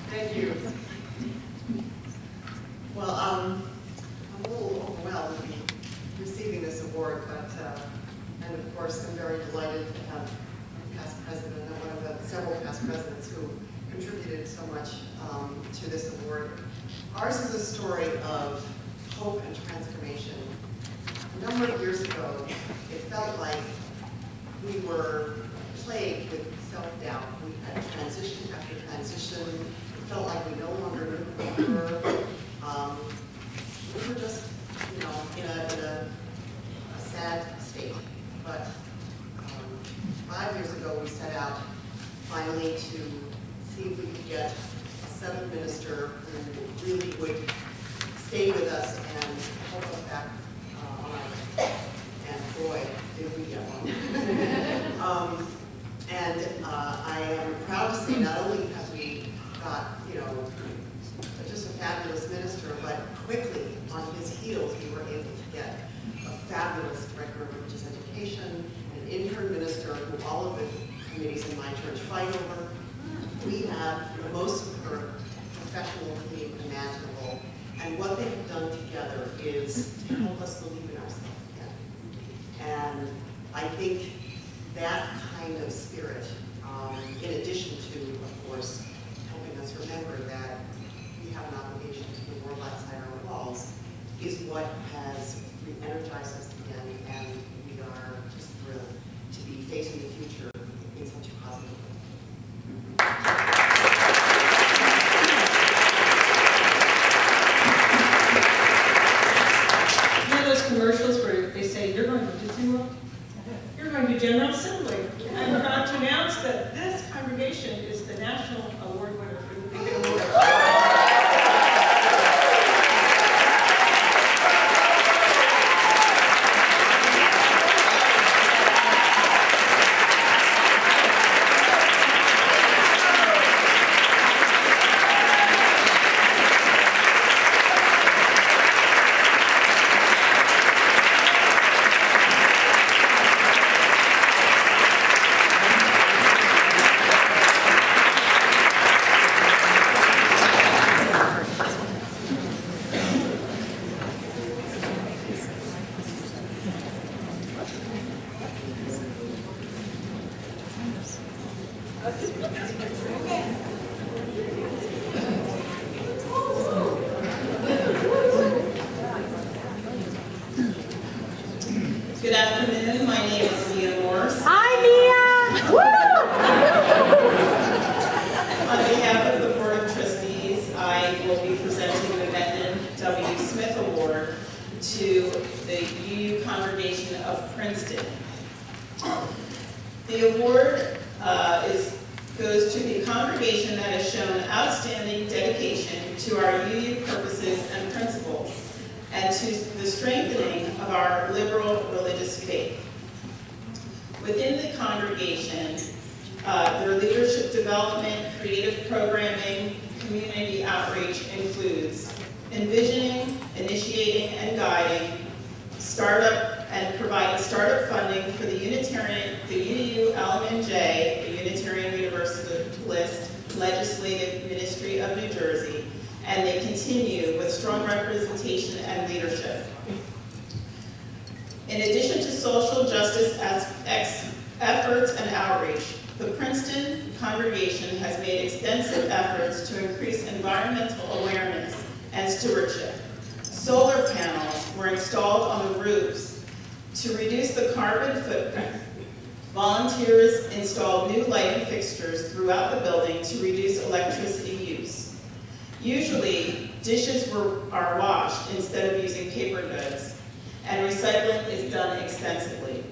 Thank you. Well, I'm a little overwhelmed to be receiving this award, but, and of course, I'm very delighted to have a past president and one of the several past presidents who contributed so much to this award. Ours is a story of hope and transformation. A number of years ago, it felt like we were plagued with self-doubt. We had transition after transition. It felt like we no longer knew who we were. We were just, you know, in a sad state. But 5 years ago, we set out finally to see if we could get a seventh minister who really would stay with us and help us back on our way. And boy, did we get one. I am proud to say not only have we got, you know, just a fabulous minister, but quickly on his heels we were able to get a fabulous director of religious education, an intern minister who all of the committees in my church fight over. We have the most superb professional team imaginable, and what they have done together is to help us believe in ourselves again. And I think that kind of spirit, in addition to, of course, helping us remember that we have an obligation to the world outside our walls, is what has re-energized us again, and we are just thrilled to be facing the future in such a positive way. You know those commercials where they say, you're going to Disney World? You're going to General Assembly. I'm proud to announce that this congregation is the national award winner for the Beacon Award. Good afternoon. My name is Mia Morse. Hi, Mia! Woo! On behalf of the Board of Trustees, I will be presenting the Mendon W. Smith Award to the UU Congregation of Princeton. The award goes to the congregation that has shown outstanding dedication to our UU purposes and principles, and to the strengthening of our liberal religious faith. Within the congregation, their leadership development, creative programming, community outreach includes envisioning, initiating, and guiding startup and providing startup funding for the UU LMNJ, the Unitarian Universalist Legislative Ministry of New Jersey, and they continue with strong representation and leadership. In addition to social justice efforts and outreach, the Princeton congregation has made extensive efforts to increase environmental awareness and stewardship. Solar panels were installed on the roofs to reduce the carbon footprint. Volunteers installed new lighting fixtures throughout the building to reduce electricity use. Usually, dishes are washed instead of using paper goods, and recycling is done extensively.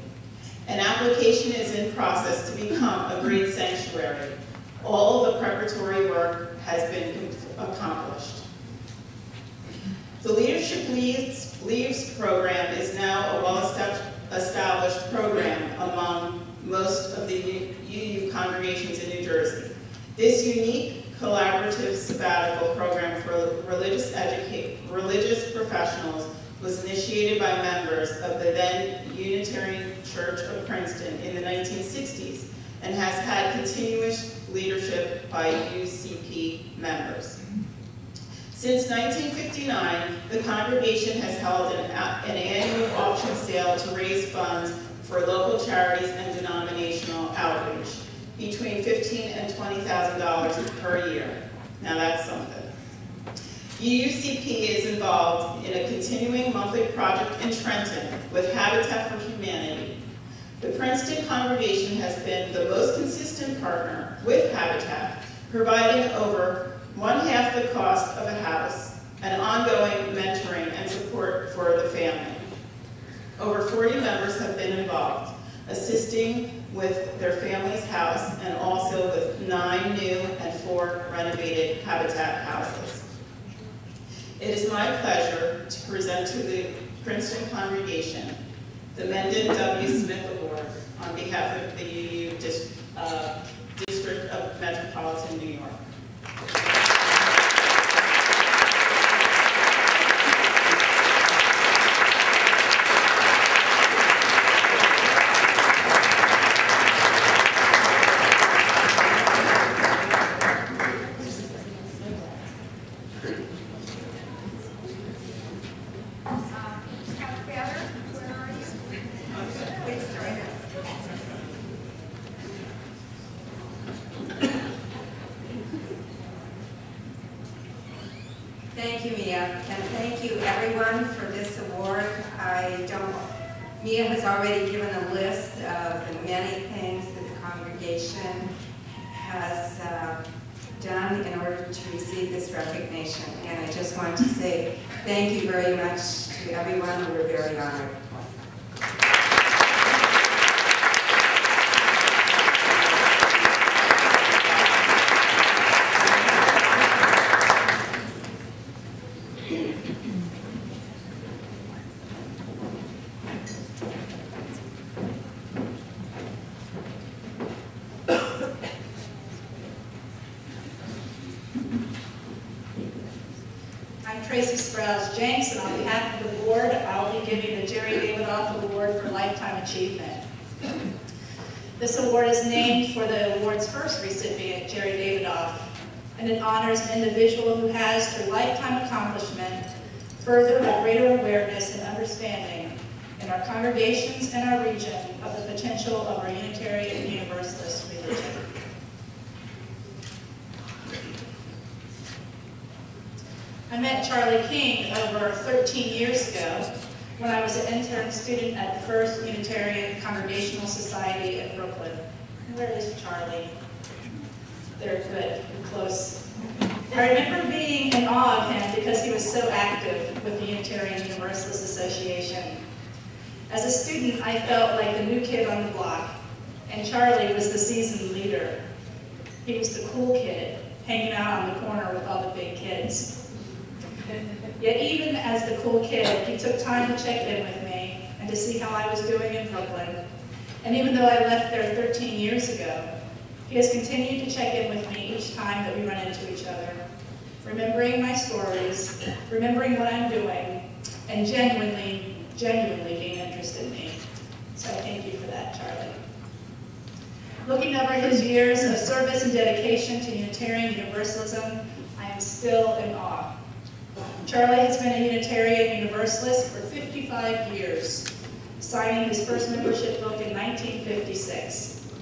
An application is in process to become a green sanctuary. All the preparatory work has been accomplished. The Leadership Leaves program is now a well-established program among most of the UU congregations in New Jersey. This unique collaborative sabbatical program for religious professionals was initiated by members of the then Unitarian Church of Princeton in the 1960s and has had continuous leadership by UCP members. Since 1959, the congregation has held an annual auction sale to raise funds for local charities and denominational outreach, between $15,000 and $20,000 per year. Now that's something. UUCP is involved in a continuing monthly project in Trenton with Habitat for Humanity. The Princeton congregation has been the most consistent partner with Habitat, providing over one-half the cost of a house and ongoing mentoring and support for the family. Over 40 members have been involved, assisting with their family's house and also with 9 new and 4 renovated Habitat houses. It is my pleasure to present to the Princeton congregation the Mendon W. Smith Award on behalf of the UU District of Metropolitan New York. Thank you, Mia, and thank you everyone for this award. Mia has already given a list of the many things that the congregation has done in order to receive this recognition, and I just want to say thank you very much to everyone. We're very honored. Jenks, and on behalf of the board, I'll be giving the Jerry Davidoff Award for Lifetime Achievement. This award is named for the award's first recipient, Jerry Davidoff, and it honors an individual who has, through lifetime accomplishment, furthered a greater awareness and understanding in our congregations and our region of the potential of our Unitarian Universalist religion. I met Charlie King over 13 years ago when I was an intern student at the First Unitarian Congregational Society in Brooklyn. Where is Charlie? They're good, we're close. I remember being in awe of him because he was so active with the Unitarian Universalist Association. As a student, I felt like the new kid on the block, and Charlie was the seasoned leader. He was the cool kid, hanging out on the corner with all the big kids. Yet even as the cool kid, he took time to check in with me and to see how I was doing in Brooklyn. And even though I left there 13 years ago, he has continued to check in with me each time that we run into each other, remembering my stories, remembering what I'm doing, and genuinely being interested in me. So I thank you for that, Charlie. Looking over his years of service and dedication to Unitarian Universalism, I am still in awe. Charlie has been a Unitarian Universalist for 55 years, signing his first membership book in 1956.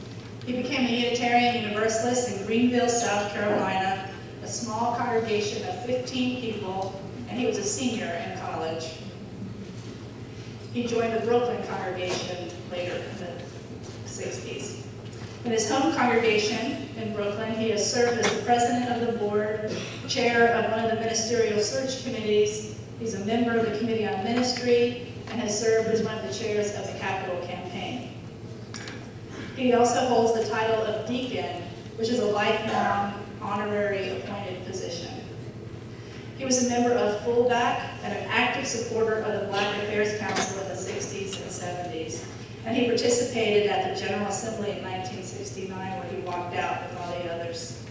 He became a Unitarian Universalist in Greenville, South Carolina, a small congregation of 15 people, and he was a senior in college. He joined the Brooklyn congregation later in the 60s. In his home congregation in Brooklyn, he has served as the president of the board, chair of one of the ministerial search committees. He's a member of the Committee on Ministry and has served as one of the chairs of the Capital Campaign. He also holds the title of deacon, which is a lifelong honorary appointed position. He was a member of Fullback and an active supporter of the Black Affairs Council in the 60s and 70s. And he participated at the General Assembly in 1969 where he walked out with all the others.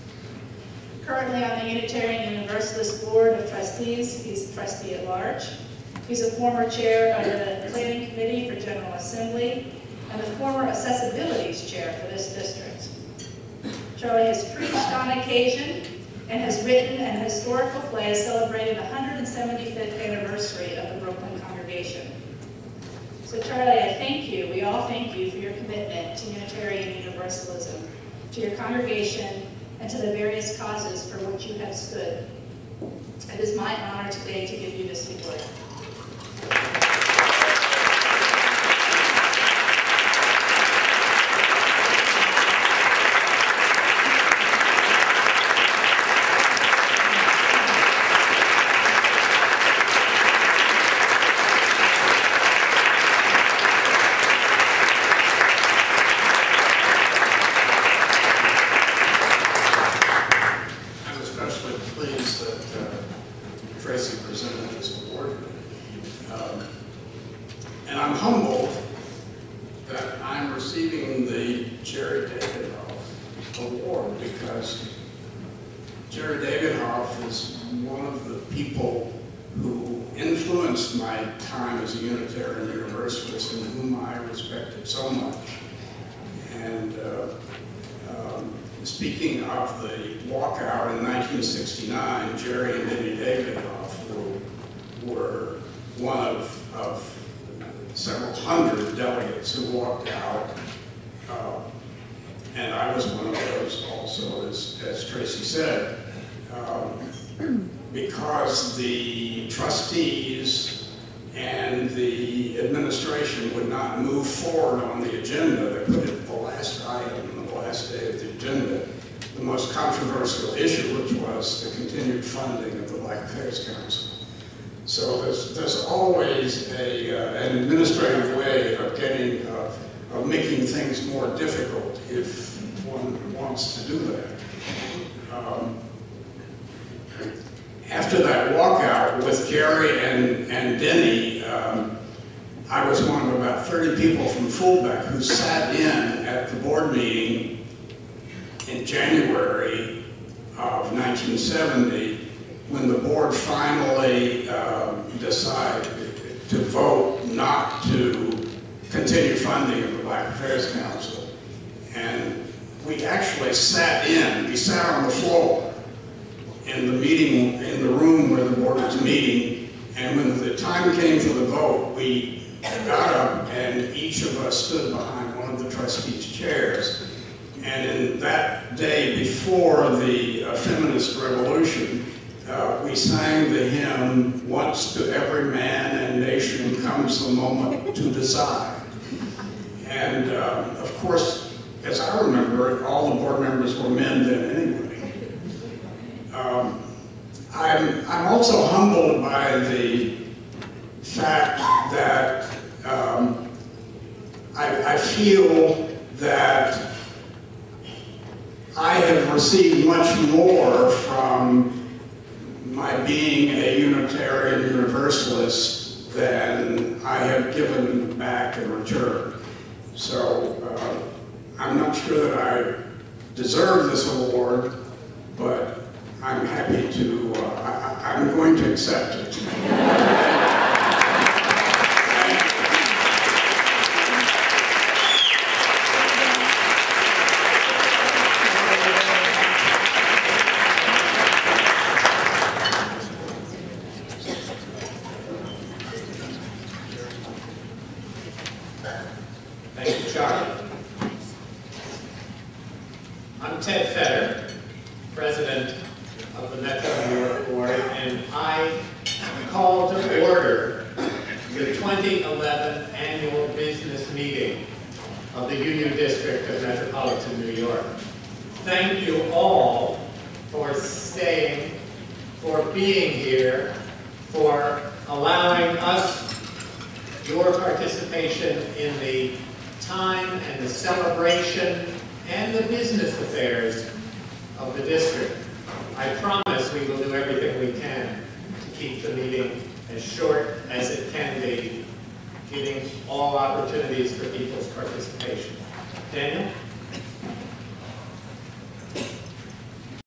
Currently on the Unitarian Universalist Board of Trustees, he's trustee at large. He's a former chair of the Planning Committee for General Assembly and the former Accessibilities Chair for this district. Charlie has preached on occasion and has written an historical play celebrating the 175th anniversary of the Brooklyn congregation. So Charlie, I thank you, we all thank you for your commitment to Unitarian Universalism, to your congregation, and to the various causes for which you have stood. It is my honor today to give you this award. And I'm humbled that I'm receiving the Jerry Davidoff Award because Jerry Davidoff is one of the people who influenced my time as a Unitarian Universalist and whom I respected so much. And speaking of the walkout in 1969, Jerry and Denny Davidoff were one of several hundred delegates who walked out, and I was one of those also, as Tracy said, because the trustees and the administration would not move forward on the agenda. They put it the last item on the last day of the agenda, the most controversial issue, which was the continued funding of the Black Affairs Council. So there's always an administrative way of making things more difficult if one wants to do that. After that walkout with Jerry and Denny, I was one of about 30 people from Fullback who sat in at the board meeting in January of 1970 when the board finally decided to vote not to continue funding of the Black Affairs Council. And we actually we sat on the floor in the meeting, in the room where the board was meeting, and when the time came for the vote, we got up and each of us stood behind one of the trustees' chairs. And in that day before the feminist revolution, we sang the hymn, "Once to every man and nation comes the moment to decide." And of course, as I remember it, all the board members were men then anyway. I'm also humbled by the fact that I feel that I have received much more from my being a Unitarian Universalist than I have given back in return. So I'm not sure that I deserve this award, but I'm happy to, I'm going to accept it. Thank you, Charlie. I'm Ted Fetter, President of the Metro New York Board, and I call to order the 2011 annual business meeting of the UU District of Metropolitan New York. Thank you all for staying, for being here, for allowing us your participation in the time and the celebration and the business affairs of the district. I promise we will do everything we can to keep the meeting as short as it can be, giving all opportunities for people's participation. Daniel?